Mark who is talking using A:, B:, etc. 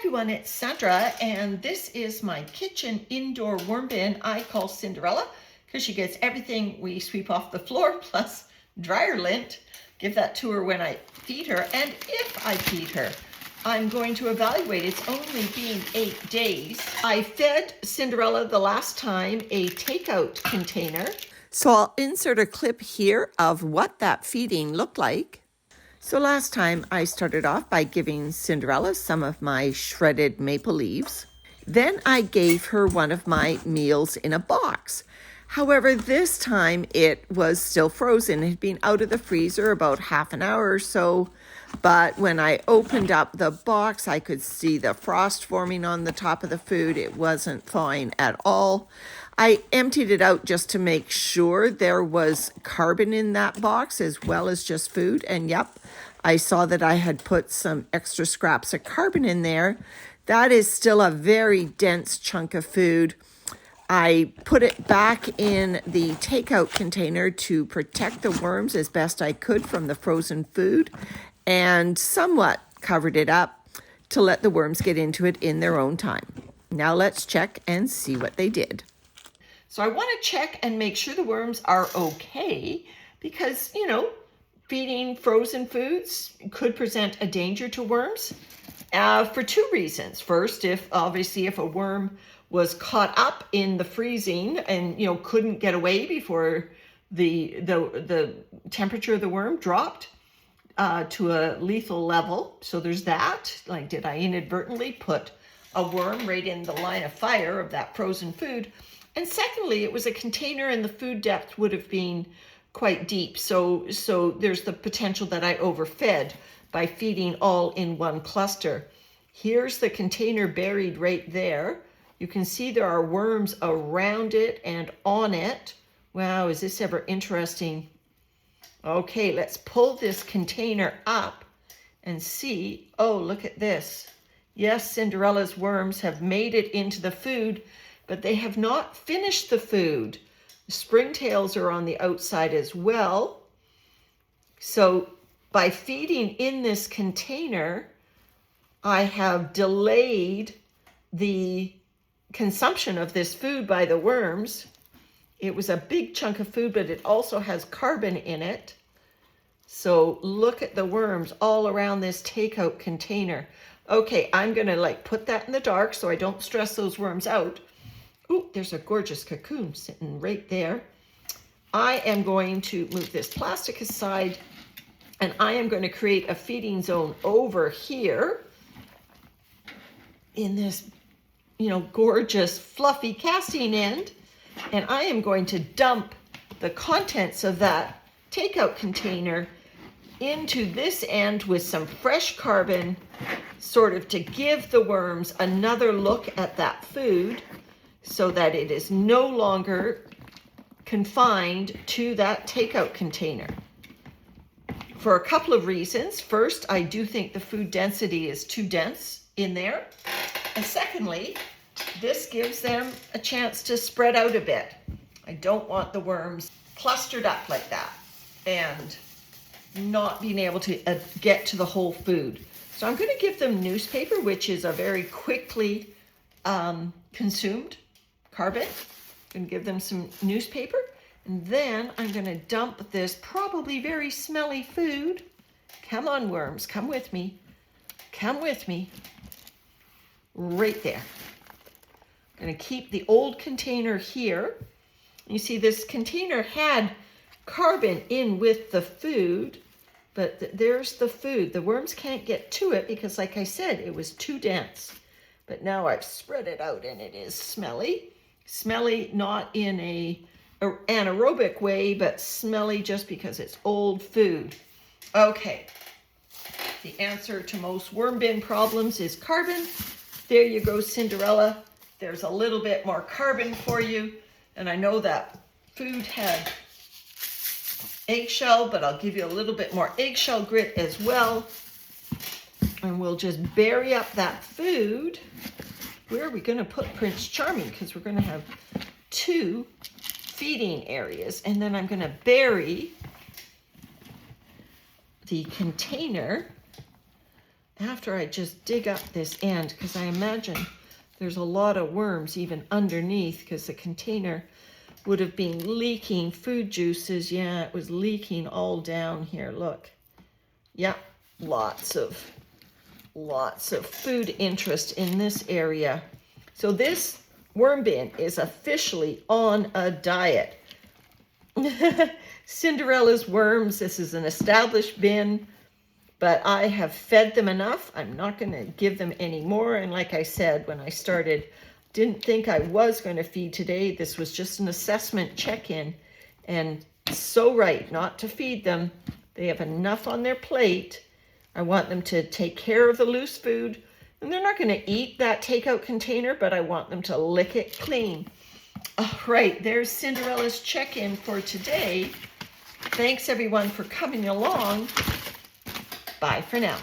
A: everyone, it's Sandra, and this is my kitchen indoor worm bin I call Cinderella because she gets everything we sweep off the floor plus dryer lint. Give that to her when I feed her, and if I feed her, I'm going to evaluate. It's only been 8 days. I fed Cinderella the last time a takeout container. So I'll insert a clip here of what that feeding looked like. So last time I started off by giving Cinderella some of my shredded maple leaves. Then I gave her one of my meals in a box. However, this time it was still frozen. It had been out of the freezer about half an hour or so. But when I opened up the box, I could see the frost forming on the top of the food. It wasn't thawing at all. I emptied it out just to make sure there was carbon in that box as well as just food. And yep, I saw that I had put some extra scraps of carbon in there. That is still a very dense chunk of food. I put it back in the takeout container to protect the worms as best I could from the frozen food, and somewhat covered it up to let the worms get into it in their own time. Now let's check and see what they did. So I want to check and make sure the worms are okay because, feeding frozen foods could present a danger to worms for two reasons. First, if a worm was caught up in the freezing and, couldn't get away before the temperature of the worm dropped to a lethal level. So there's that. Like, did I inadvertently put a worm right in the line of fire of that frozen food? And secondly, it was a container and the food depth would have been quite deep. So there's the potential that I overfed by feeding all in one cluster. Here's the container buried right there. You can see there are worms around it and on it. Wow, is this ever interesting? Okay, let's pull this container up and see. Oh, look at this. Yes, Cinderella's worms have made it into the food, but they have not finished the food. The springtails are on the outside as well. So by feeding in this container, I have delayed the consumption of this food by the worms. It was a big chunk of food, but it also has carbon in it. So look at the worms all around this takeout container. Okay, I'm gonna put that in the dark so I don't stress those worms out. Ooh, there's a gorgeous cocoon sitting right there. I am going to move this plastic aside and I am going to create a feeding zone over here in this, gorgeous fluffy casting end. And I am going to dump the contents of that takeout container into this end with some fresh carbon, sort of to give the worms another look at that food so that it is no longer confined to that takeout container. For a couple of reasons. First, I do think the food density is too dense in there. And secondly, this gives them a chance to spread out a bit. I don't want the worms clustered up like that and not being able to get to the whole food. So I'm going to give them newspaper, which is a very quickly consumed carbon. I'm going to give them some newspaper. And then I'm going to dump this probably very smelly food. Come on, worms, come with me. Come with me. Right there. I'm going to keep the old container here. You see, this container had carbon in with the food, but there's the food. The worms can't get to it because, like I said, it was too dense. But now I've spread it out and it is smelly. Smelly not in a anaerobic way, but smelly just because it's old food. Okay, the answer to most worm bin problems is carbon. There you go, Cinderella. There's a little bit more carbon for you. And I know that food had eggshell, but I'll give you a little bit more eggshell grit as well. And we'll just bury up that food. Where are we going to put Prince Charming? Because we're going to have two feeding areas. And then I'm going to bury the container after I just dig up this end, because I imagine there's a lot of worms even underneath, because the container would have been leaking food juices. Yeah, it was leaking all down here. Look. Yeah, lots of food interest in this area. So this worm bin is officially on a diet. Cinderella's worms, this is an established bin, but I have fed them enough. I'm not going to give them any more. And like I said, when I started, didn't think I was going to feed today. This was just an assessment check-in, and so right not to feed them. They have enough on their plate. I want them to take care of the loose food, and they're not going to eat that takeout container, but I want them to lick it clean. All right, there's Cinderella's check-in for today. Thanks everyone for coming along. Bye for now.